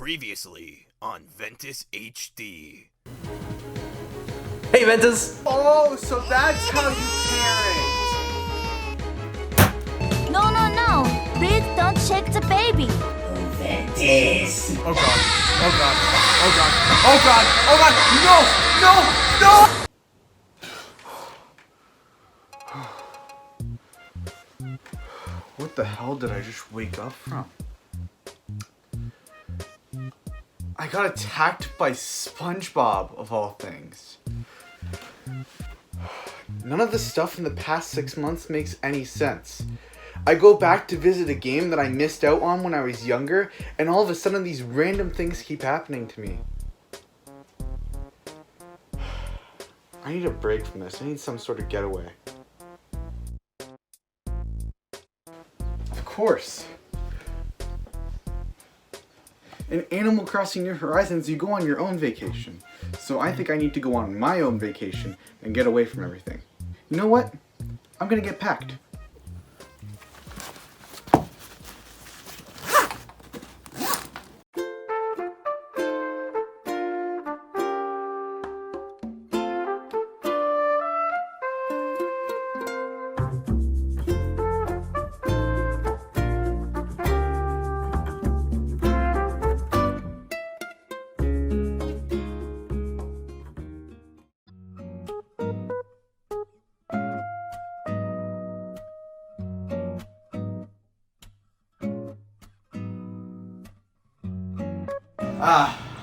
Previously on Ventus HD. Hey, Ventus! Oh, so that's how you parent! No. Please don't shake the baby. Ventus! Oh god, oh god, oh god, oh god, oh god, no! What the hell did I just wake up from? I got attacked by SpongeBob, of all things. None of the stuff in the past 6 months makes any sense. I go back to visit a game that I missed out on when I was younger, and all of a sudden these random things keep happening to me. I need a break from this. I need some sort of getaway. Of course. In Animal Crossing New Horizons, you go on your own vacation. So I think I need to go on my own vacation and get away from everything. You know what? I'm gonna get packed.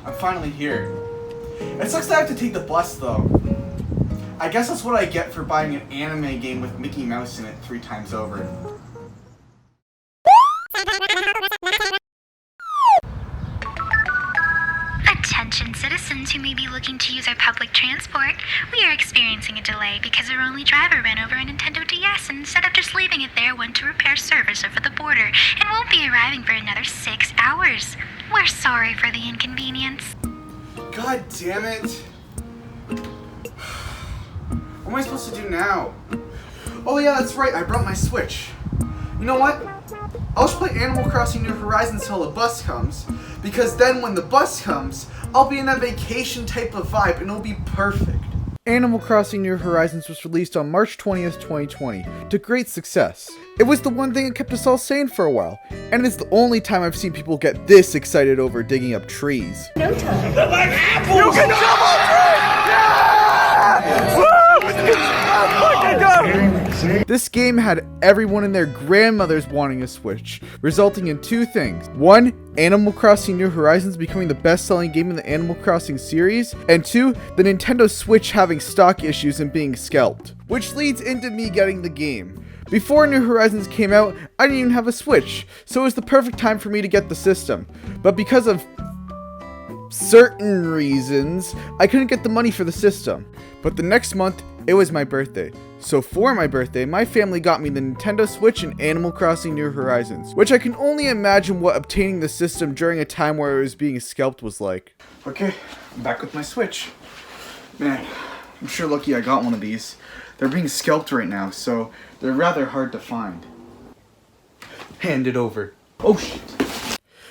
I'm finally here. It sucks that I have to take the bus though. I guess that's what I get for buying an anime game with Mickey Mouse in it 3 times over. Attention citizens who may be looking to use our public transport. We are experiencing a delay because our only driver ran over a Nintendo DS and instead of just leaving it there went to repair service over the border and won't be arriving for another 6 hours. We're sorry for the inconvenience. God damn it! What am I supposed to do now? Oh yeah, that's right, I brought my Switch. You know what? I'll just play Animal Crossing New Horizons till the bus comes, because then when the bus comes, I'll be in that vacation type of vibe and it'll be perfect. Animal Crossing New Horizons was released on March 20th, 2020, to great success. It was the one thing that kept us all sane for a while, and it's the only time I've seen people get this excited over digging up trees. No time. They're like apples! You can jump on trees! Yeah! Woo! This game had everyone and their grandmothers wanting a Switch, resulting in 2 things. 1, Animal Crossing New Horizons becoming the best-selling game in the Animal Crossing series, and 2, the Nintendo Switch having stock issues and being scalped. Which leads into me getting the game. Before New Horizons came out, I didn't even have a Switch, so it was the perfect time for me to get the system. But because of certain reasons, I couldn't get the money for the system. But the next month, it was my birthday. So for my birthday, my family got me the Nintendo Switch and Animal Crossing New Horizons, which I can only imagine what obtaining the system during a time where it was being scalped was like. Okay, I'm back with my Switch. Man, I'm sure lucky I got one of these. They're being scalped right now, so they're rather hard to find. Hand it over. Oh shit.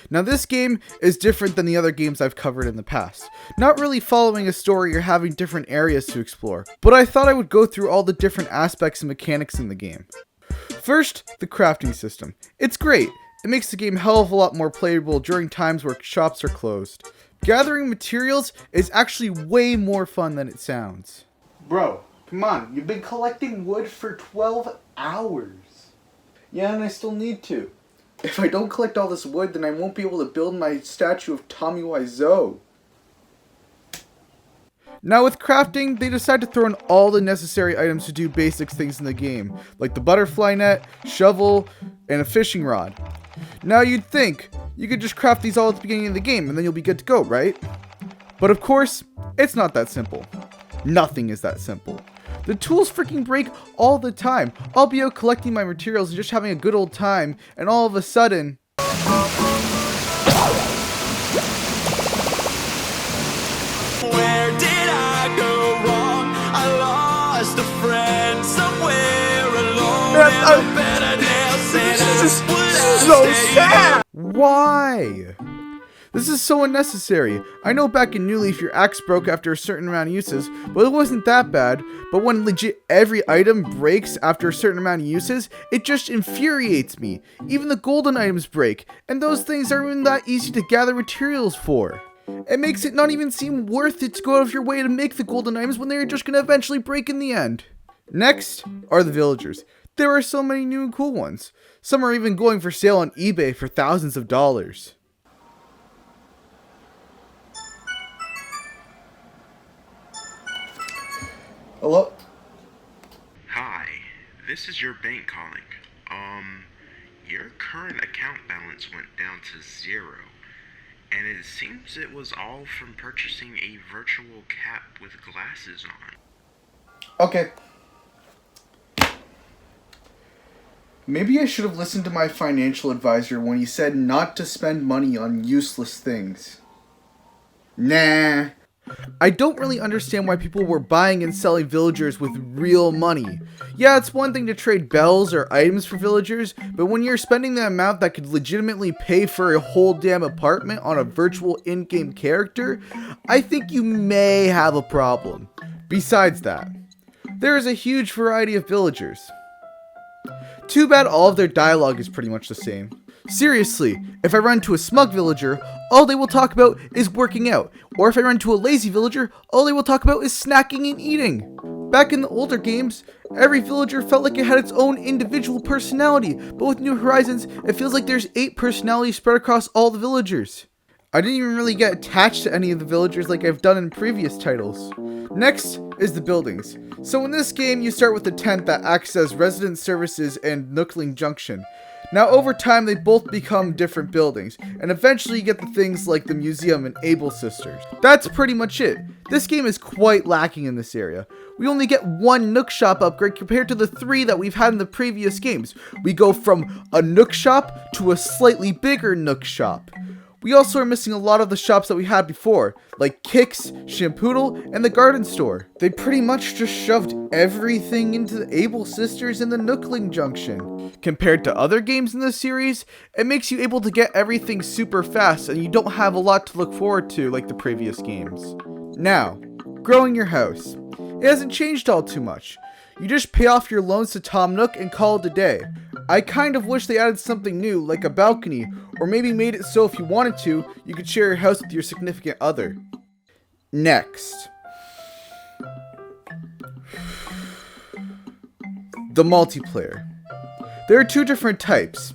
Now this game is different than the other games I've covered in the past. Not really following a story or having different areas to explore, but I thought I would go through all the different aspects and mechanics in the game. First, the crafting system. It's great. It makes the game a hell of a lot more playable during times where shops are closed. Gathering materials is actually way more fun than it sounds. Bro, come on, you've been collecting wood for 12 hours. Yeah, and I still need to. If I don't collect all this wood, then I won't be able to build my statue of Tommy Wiseau. Now with crafting, they decided to throw in all the necessary items to do basic things in the game, like the butterfly net, shovel, and a fishing rod. Now you'd think, you could just craft these all at the beginning of the game and then you'll be good to go, right? But of course, it's not that simple. Nothing is that simple. The tools freaking break all the time. I'll be out collecting my materials and just having a good old time, and all of a sudden... Where did I go wrong? I lost a friend somewhere alone. This is so sad! Why? This is so unnecessary. I know back in New Leaf your axe broke after a certain amount of uses, but it wasn't that bad. But when legit every item breaks after a certain amount of uses, it just infuriates me. Even the golden items break, and those things aren't even that easy to gather materials for. It makes it not even seem worth it to go out of your way to make the golden items when they're just going to eventually break in the end. Next are the villagers. There are so many new and cool ones. Some are even going for sale on eBay for thousands of dollars. Hello? Hi, this is your bank calling. Your current account balance went down to 0, and it seems it was all from purchasing a virtual cap with glasses on. Okay. Maybe I should have listened to my financial advisor when he said not to spend money on useless things. Nah. I don't really understand why people were buying and selling villagers with real money. Yeah, it's one thing to trade bells or items for villagers, but when you're spending the amount that could legitimately pay for a whole damn apartment on a virtual in-game character, I think you may have a problem. Besides that, there is a huge variety of villagers. Too bad all of their dialogue is pretty much the same. Seriously, if I run into a smug villager, all they will talk about is working out. Or if I run into a lazy villager, all they will talk about is snacking and eating. Back in the older games, every villager felt like it had its own individual personality, but with New Horizons, it feels like there's 8 personalities spread across all the villagers. I didn't even really get attached to any of the villagers like I've done in previous titles. Next is the buildings. So in this game, you start with the tent that acts as resident services and Nookling Junction. Now over time, they both become different buildings, and eventually you get the things like the museum and Able Sisters. That's pretty much it. This game is quite lacking in this area. We only get 1 Nook Shop upgrade compared to the 3 that we've had in the previous games. We go from a Nook Shop to a slightly bigger Nook Shop. We also are missing a lot of the shops that we had before, like Kicks, Shampoodle, and the Garden Store. They pretty much just shoved everything into the Able Sisters and the Nookling Junction. Compared to other games in the series, it makes you able to get everything super fast and you don't have a lot to look forward to like the previous games. Now, growing your house. It hasn't changed all too much. You just pay off your loans to Tom Nook and call it a day. I kind of wish they added something new, like a balcony, or maybe made it so if you wanted to, you could share your house with your significant other. Next. The multiplayer. There are 2 different types.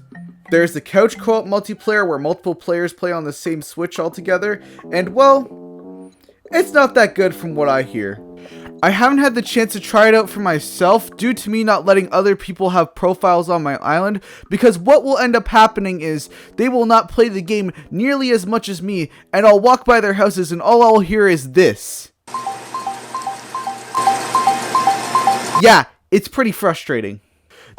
There's the couch co-op multiplayer where multiple players play on the same Switch altogether, and well, it's not that good from what I hear. I haven't had the chance to try it out for myself due to me not letting other people have profiles on my island, because what will end up happening is they will not play the game nearly as much as me, and I'll walk by their houses and all I'll hear is this. Yeah, it's pretty frustrating.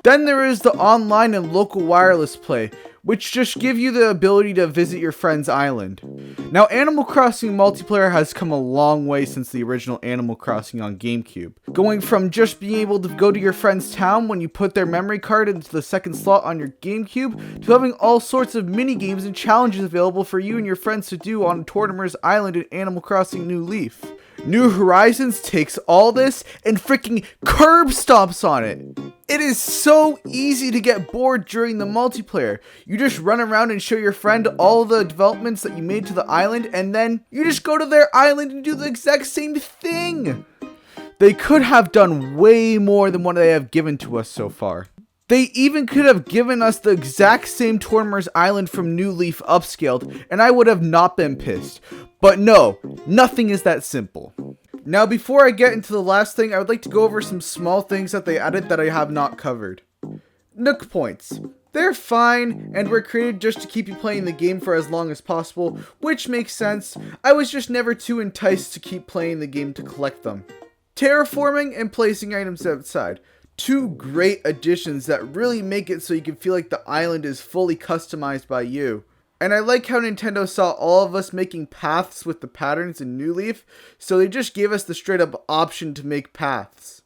Then there is the online and local wireless play, which just give you the ability to visit your friend's island. Now, Animal Crossing multiplayer has come a long way since the original Animal Crossing on GameCube. Going from just being able to go to your friend's town when you put their memory card into the second slot on your GameCube, to having all sorts of mini games and challenges available for you and your friends to do on Tortimer's Island in Animal Crossing New Leaf. New Horizons takes all this and freaking curb stomps on it. It is so easy to get bored during the multiplayer. You just run around and show your friend all the developments that you made to the island, and then you just go to their island and do the exact same thing. They could have done way more than what they have given to us so far. They even could have given us the exact same Tortimer's Island from New Leaf upscaled, and I would have not been pissed. But no, nothing is that simple. Now, before I get into the last thing, I would like to go over some small things that they added that I have not covered. Nook points. They're fine, and were created just to keep you playing the game for as long as possible, which makes sense. I was just never too enticed to keep playing the game to collect them. Terraforming and placing items outside. 2 great additions that really make it so you can feel like the island is fully customized by you. And I like how Nintendo saw all of us making paths with the patterns in New Leaf, so they just gave us the straight up option to make paths.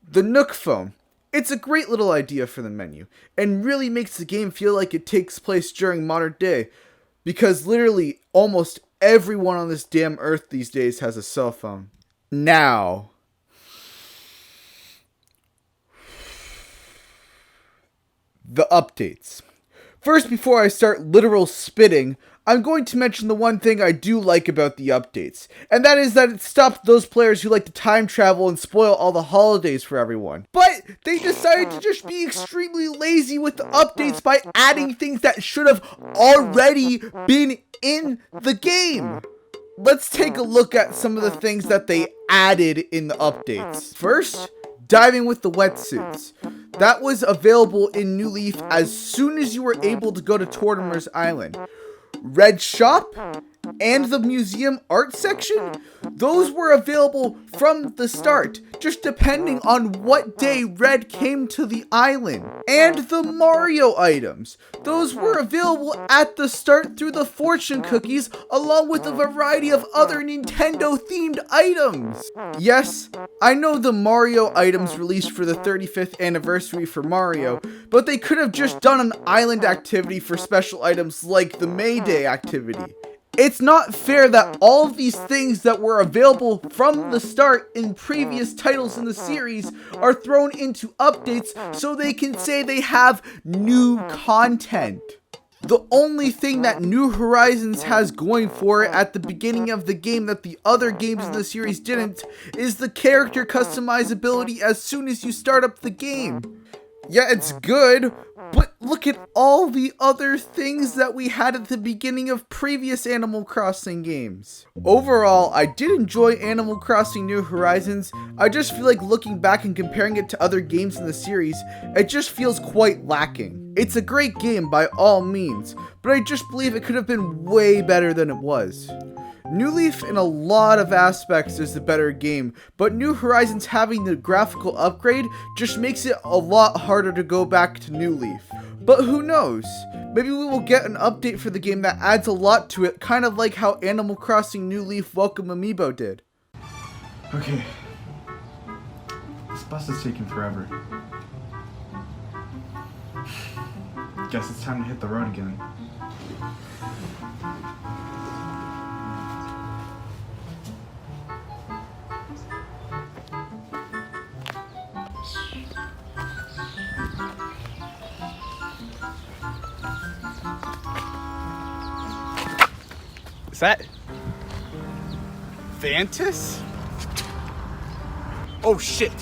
The Nook phone. It's a great little idea for the menu, and really makes the game feel like it takes place during modern day. Because literally almost everyone on this damn earth these days has a cell phone. Now, the updates. First, before I start literal spitting, I'm going to mention the one thing I do like about the updates, and that is that it stopped those players who like to time travel and spoil all the holidays for everyone. But they decided to just be extremely lazy with the updates by adding things that should have already been in the game. Let's take a look at some of the things that they added in the updates. First, diving with the wetsuits. That was available in New Leaf as soon as you were able to go to Tortimer's Island. Red Shop and the museum art section, those were available from the start, just depending on what day Red came to the island. And the Mario items, those were available at the start through the fortune cookies, along with a variety of other Nintendo themed items. Yes, I know the Mario items released for the 35th anniversary for Mario, but they could have just done an island activity for special items like the May Day activity. It's not fair that all of these things that were available from the start in previous titles in the series are thrown into updates so they can say they have new content. The only thing that New Horizons has going for it at the beginning of the game that the other games in the series didn't is the character customizability as soon as you start up the game. Yeah, it's good, but look at all the other things that we had at the beginning of previous Animal Crossing games. Overall, I did enjoy Animal Crossing New Horizons. I just feel like looking back and comparing it to other games in the series, it just feels quite lacking. It's a great game by all means, but I just believe it could have been way better than it was. New Leaf in a lot of aspects is the better game, but New Horizons having the graphical upgrade just makes it a lot harder to go back to New Leaf. But who knows? Maybe we will get an update for the game that adds a lot to it, kind of like how Animal Crossing New Leaf Welcome Amiibo did. Okay. This bus is taking forever. Guess it's time to hit the road again. Is that Ventus? Oh shit!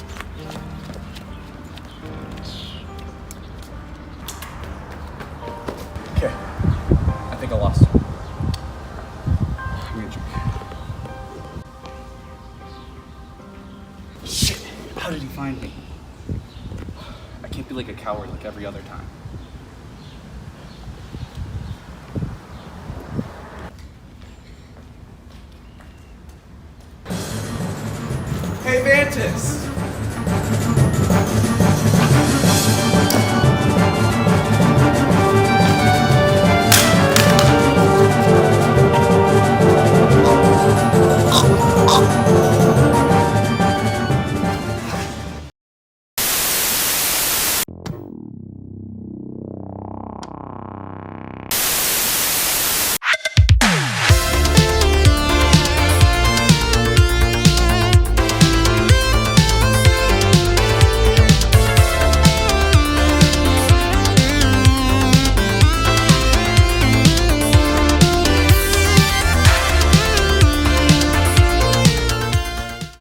Okay, I think I lost him. Give me a drink. Shit! How did he find me? I can't be like a coward like every other time.